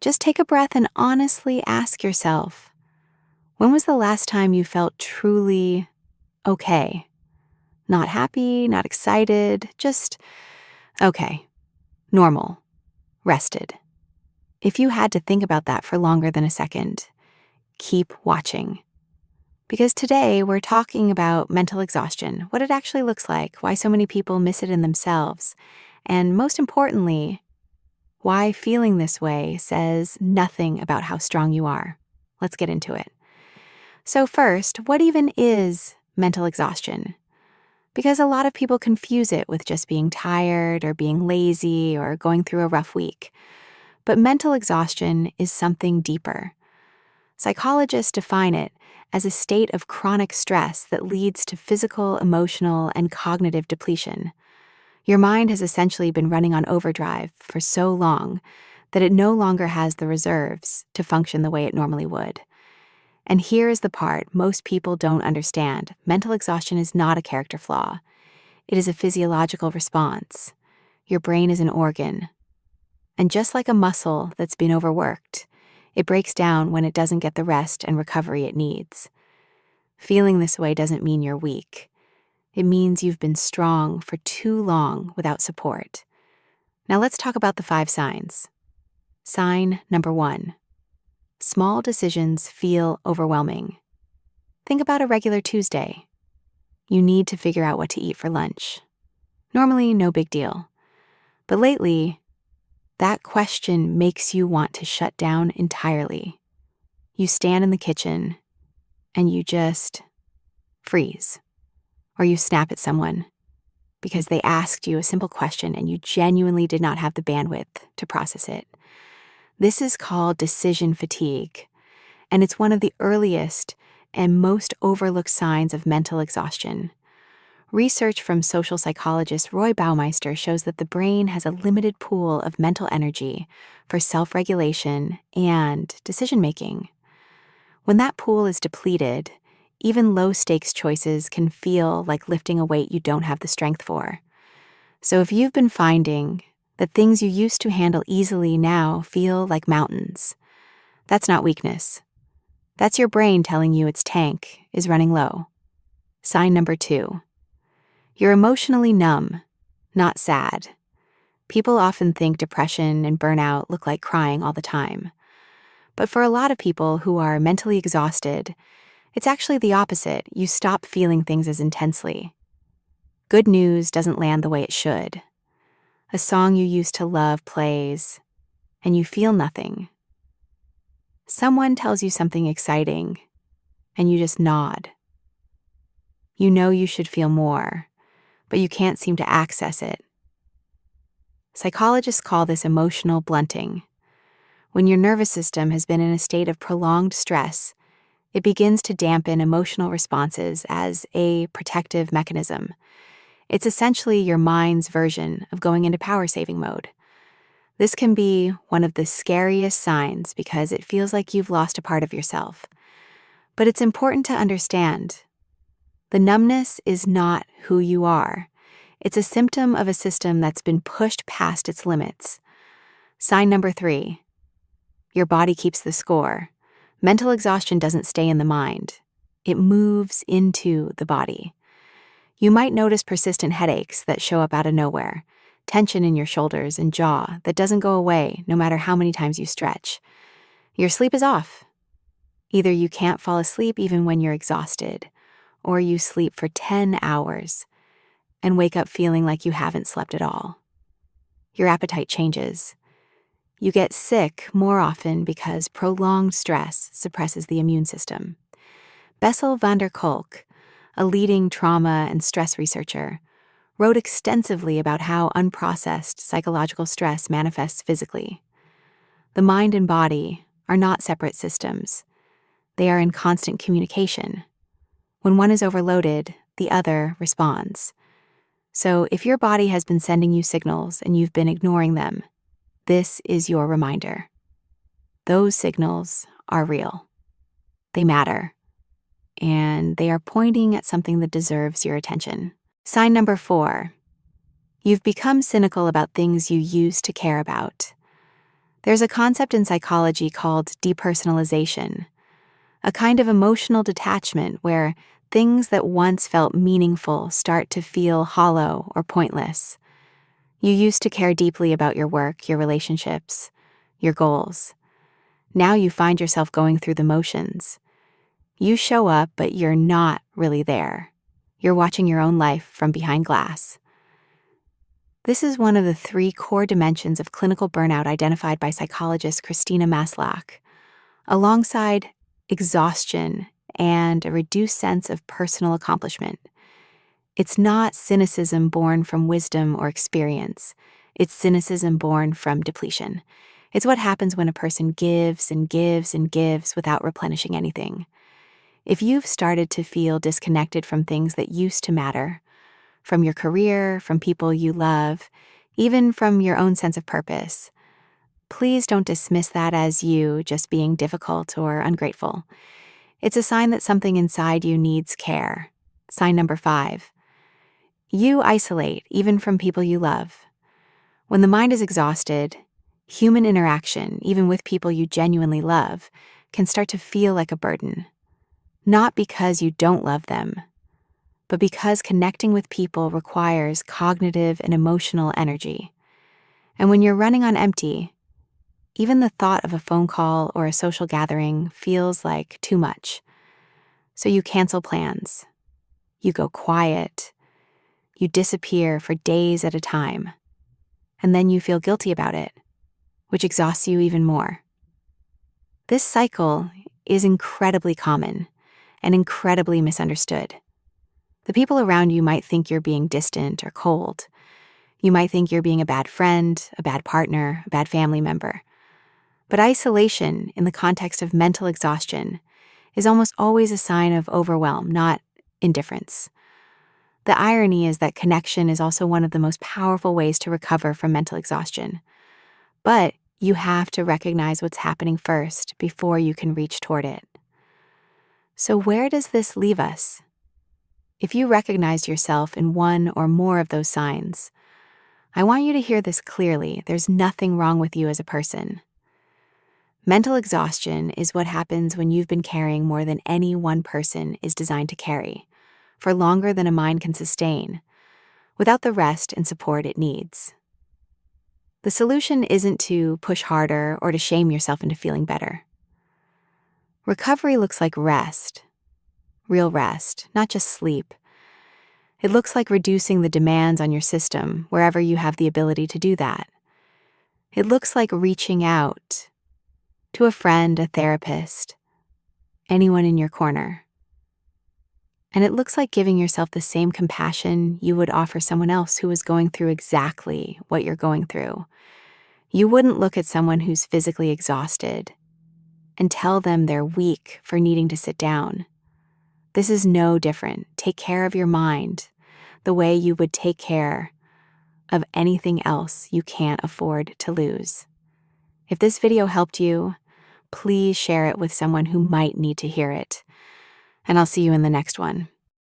Just take a breath and honestly ask yourself, when was the last time you felt truly okay? Not happy, not excited, just okay, normal, rested. If you had to think about that for longer than a second, keep watching. Because today we're talking about mental exhaustion, what it actually looks like, why so many people miss it in themselves, and most importantly, why feeling this way says nothing about how strong you are. Let's get into it. So first, what even is mental exhaustion? Because a lot of people confuse it with just being tired or being lazy or going through a rough week. But mental exhaustion is something deeper. Psychologists define it as a state of chronic stress that leads to physical, emotional, and cognitive depletion. Your mind has essentially been running on overdrive for so long that it no longer has the reserves to function the way it normally would. And here is the part most people don't understand. Mental exhaustion is not a character flaw. It is a physiological response. Your brain is an organ. And just like a muscle that's been overworked, it breaks down when it doesn't get the rest and recovery it needs. Feeling this way doesn't mean you're weak. It means you've been strong for too long without support. Now let's talk about the 5 signs. Sign number 1. Small decisions feel overwhelming. Think about a regular Tuesday. You need to figure out what to eat for lunch. Normally, no big deal. But lately, that question makes you want to shut down entirely. You stand in the kitchen and you just freeze. Or you snap at someone because they asked you a simple question and you genuinely did not have the bandwidth to process it. This is called decision fatigue, and it's one of the earliest and most overlooked signs of mental exhaustion. Research from social psychologist Roy Baumeister shows that the brain has a limited pool of mental energy for self-regulation and decision-making. When that pool is depleted, even low-stakes choices can feel like lifting a weight you don't have the strength for. So if you've been finding that things you used to handle easily now feel like mountains, that's not weakness. That's your brain telling you its tank is running low. Sign number 2. You're emotionally numb, not sad. People often think depression and burnout look like crying all the time. But for a lot of people who are mentally exhausted, it's actually the opposite. You stop feeling things as intensely. Good news doesn't land the way it should. A song you used to love plays, and you feel nothing. Someone tells you something exciting, and you just nod. You know you should feel more, but you can't seem to access it. Psychologists call this emotional blunting. When your nervous system has been in a state of prolonged stress, it begins to dampen emotional responses as a protective mechanism. It's essentially your mind's version of going into power-saving mode. This can be one of the scariest signs because it feels like you've lost a part of yourself. But it's important to understand. The numbness is not who you are. It's a symptom of a system that's been pushed past its limits. Sign number 3. Your body keeps the score. Mental exhaustion doesn't stay in the mind. It moves into the body. You might notice persistent headaches that show up out of nowhere, tension in your shoulders and jaw that doesn't go away no matter how many times you stretch. Your sleep is off. Either you can't fall asleep even when you're exhausted, or you sleep for 10 hours and wake up feeling like you haven't slept at all. Your appetite changes. You get sick more often because prolonged stress suppresses the immune system. Bessel van der Kolk, a leading trauma and stress researcher, wrote extensively about how unprocessed psychological stress manifests physically. The mind and body are not separate systems. They are in constant communication. When one is overloaded, the other responds. So if your body has been sending you signals and you've been ignoring them, this is your reminder. Those signals are real. They matter. And they are pointing at something that deserves your attention. Sign number 4. You've become cynical about things you used to care about. There's a concept in psychology called depersonalization, a kind of emotional detachment where things that once felt meaningful start to feel hollow or pointless. You used to care deeply about your work, your relationships, your goals. Now you find yourself going through the motions. You show up, but you're not really there. You're watching your own life from behind glass. This is one of the 3 core dimensions of clinical burnout identified by psychologist Christina Maslach, alongside exhaustion and a reduced sense of personal accomplishment. It's not cynicism born from wisdom or experience. It's cynicism born from depletion. It's what happens when a person gives and gives and gives without replenishing anything. If you've started to feel disconnected from things that used to matter, from your career, from people you love, even from your own sense of purpose, please don't dismiss that as you just being difficult or ungrateful. It's a sign that something inside you needs care. Sign number 5. You isolate, even from people you love. When the mind is exhausted, human interaction, even with people you genuinely love, can start to feel like a burden. Not because you don't love them, but because connecting with people requires cognitive and emotional energy. And when you're running on empty, even the thought of a phone call or a social gathering feels like too much. So you cancel plans. You go quiet. You disappear for days at a time. And then you feel guilty about it, which exhausts you even more. This cycle is incredibly common and incredibly misunderstood. The people around you might think you're being distant or cold. You might think you're being a bad friend, a bad partner, a bad family member. But isolation, in the context of mental exhaustion, is almost always a sign of overwhelm, not indifference. The irony is that connection is also one of the most powerful ways to recover from mental exhaustion. But you have to recognize what's happening first before you can reach toward it. So where does this leave us? If you recognize yourself in one or more of those signs, I want you to hear this clearly. There's nothing wrong with you as a person. Mental exhaustion is what happens when you've been carrying more than any one person is designed to carry, for longer than a mind can sustain, without the rest and support it needs. The solution isn't to push harder or to shame yourself into feeling better. Recovery looks like rest, real rest, not just sleep. It looks like reducing the demands on your system wherever you have the ability to do that. It looks like reaching out to a friend, a therapist, anyone in your corner. And it looks like giving yourself the same compassion you would offer someone else who is going through exactly what you're going through. You wouldn't look at someone who's physically exhausted and tell them they're weak for needing to sit down. This is no different. Take care of your mind the way you would take care of anything else you can't afford to lose. If this video helped you, please share it with someone who might need to hear it. And I'll see you in the next one.